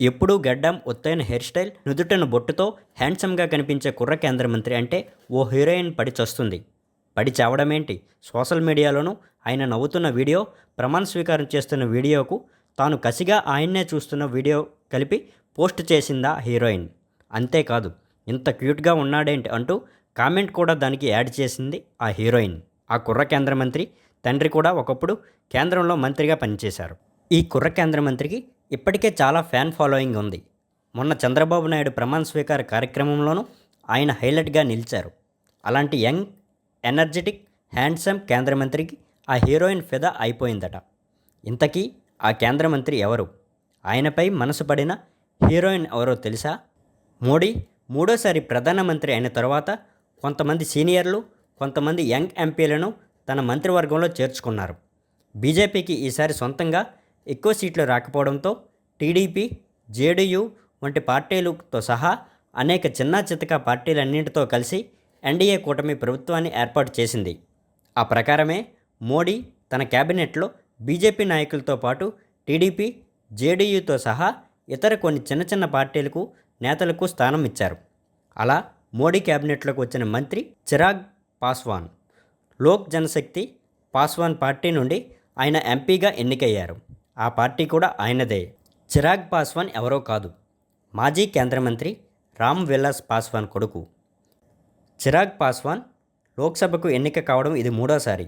ఎప్పుడూ గడ్డం, ఒత్తైన hair style, నుదుటిన బొట్టుతో హ్యాండ్సమ్గా కనిపించే కుర్ర కేంద్ర మంత్రి అంటే ఓ హీరోయిన్ పడి చస్తుంది. పడి చావడమేంటి, సోషల్ మీడియాలోనూ ఆయన నవ్వుతున్న వీడియో, ప్రమాణ స్వీకారం చేస్తున్న వీడియోకు తాను కసిగా ఆయన్నే చూస్తున్న వీడియో కలిపి పోస్ట్ చేసిందా హీరోయిన్. అంతేకాదు, ఇంత క్యూట్గా ఉన్నాడేంటి అంటూ కామెంట్ కూడా దానికి యాడ్ చేసింది ఆ హీరోయిన్. ఆ కుర్ర కేంద్ర మంత్రి తండ్రి కూడా ఒకప్పుడు కేంద్రంలో మంత్రిగా పనిచేశారు. ఈ కుర్ర కేంద్ర మంత్రికి ఇప్పటికే చాలా ఫ్యాన్ ఫాలోయింగ్ ఉంది. మొన్న చంద్రబాబు నాయుడు ప్రమాణ స్వీకార కార్యక్రమంలోనూ ఆయన హైలైట్గా నిలిచారు. అలాంటి యంగ్, ఎనర్జెటిక్, హ్యాండ్సమ్ కేంద్ర మంత్రికి ఆ హీరోయిన్ ఫిదా అయిపోయిందట. ఇంతకీ ఆ కేంద్ర మంత్రి ఎవరు? ఆయనపై మనసు పడిన హీరోయిన్ ఎవరో తెలుసా? మోడీ మూడోసారి ప్రధానమంత్రి అయిన తర్వాత కొంతమంది సీనియర్లు, కొంతమంది యంగ్ ఎంపీలను తన మంత్రివర్గంలో చేర్చుకున్నారు. బీజేపీకి ఈసారి సొంతంగా ఎక్కువ సీట్లు రాకపోవడంతో టీడీపీ, జేడీయూ వంటి పార్టీలతో సహా అనేక చిన్న చితక పార్టీలన్నింటితో కలిసి ఎన్డీఏ కూటమి ప్రభుత్వాన్ని ఏర్పాటు చేసింది. ఆ ప్రకారమే మోడీ తన కేబినెట్లో బీజేపీ నాయకులతో పాటు టీడీపీ, జేడీయూతో సహా ఇతర కొన్ని చిన్న చిన్న పార్టీలకు నేతలకు స్థానం ఇచ్చారు. అలా మోడీ కేబినెట్లోకి వచ్చిన మంత్రి చిరాగ్ పాస్వాన్. లోక్ జనశక్తి పాస్వాన్ పార్టీ నుండి ఆయన ఎంపీగా ఎన్నికయ్యారు. ఆ పార్టీ కూడా ఆయనదే. చిరాగ్ పాస్వాన్ ఎవరో కాదు, మాజీ కేంద్ర మంత్రి రామ్ విలాస్ పాస్వాన్ కొడుకు. చిరాగ్ పాస్వాన్ లోక్సభకు ఎన్నిక కావడం ఇది మూడోసారి.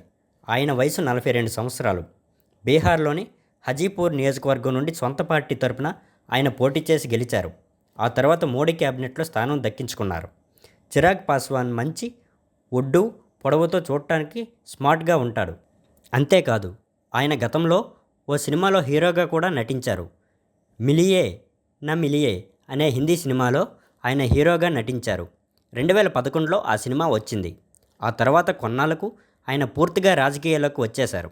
ఆయన వయసు 42 సంవత్సరాలు. బీహార్లోని హజీపూర్ నియోజకవర్గం నుండి సొంత పార్టీ తరపున ఆయన పోటీ చేసి గెలిచారు. ఆ తర్వాత మోడీ క్యాబినెట్లో స్థానం దక్కించుకున్నారు. చిరాగ్ పాస్వాన్ మంచి ఒడ్డు, పొడవుతో చూడటానికి స్మార్ట్గా ఉంటాడు. అంతేకాదు, ఆయన గతంలో ఓ సినిమాలో హీరోగా కూడా నటించారు. మిలియే నా మిలియే అనే హిందీ సినిమాలో ఆయన హీరోగా నటించారు. 2011లో ఆ సినిమా వచ్చింది. ఆ తర్వాత కొన్నాళ్లకు ఆయన పూర్తిగా రాజకీయాల్లోకి వచ్చేశారు.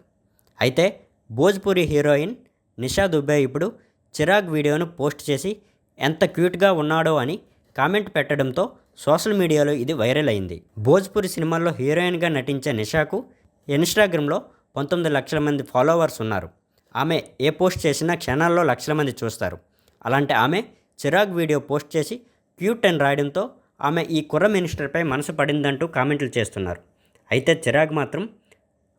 అయితే భోజ్పురి హీరోయిన్ నిషా దుబే ఇప్పుడు చిరాగ్ వీడియోను పోస్ట్ చేసి ఎంత క్యూట్గా ఉన్నాడో అని కామెంట్ పెట్టడంతో సోషల్ మీడియాలో ఇది వైరల్ అయింది. భోజ్పురి సినిమాల్లో హీరోయిన్గా నటించే నిషాకు ఇన్స్టాగ్రామ్లో 19 లక్షల మంది ఫాలోవర్స్ ఉన్నారు. ఆమె ఏ పోస్ట్ చేసినా క్షణాల్లో లక్షల మంది చూస్తారు. అలాంటి ఆమె చిరాగ్ వీడియో పోస్ట్ చేసి క్యూట్ అని రాయడంతో ఆమె ఈ కుర్ర మినిస్టర్పై మనసు పడిందంటూ కామెంట్లు చేస్తున్నారు. అయితే చిరాగ్ మాత్రం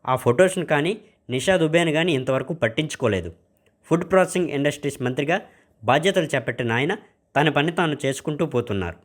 ఆ ఫొటోస్ను కానీ నిషా దుబేను కానీ ఇంతవరకు పట్టించుకోలేదు. ఫుడ్ ప్రాసెసింగ్ ఇండస్ట్రీస్ మంత్రిగా బాధ్యతలు చేపట్టిన ఆయన తన పని తాను చేసుకుంటూ పోతున్నారు.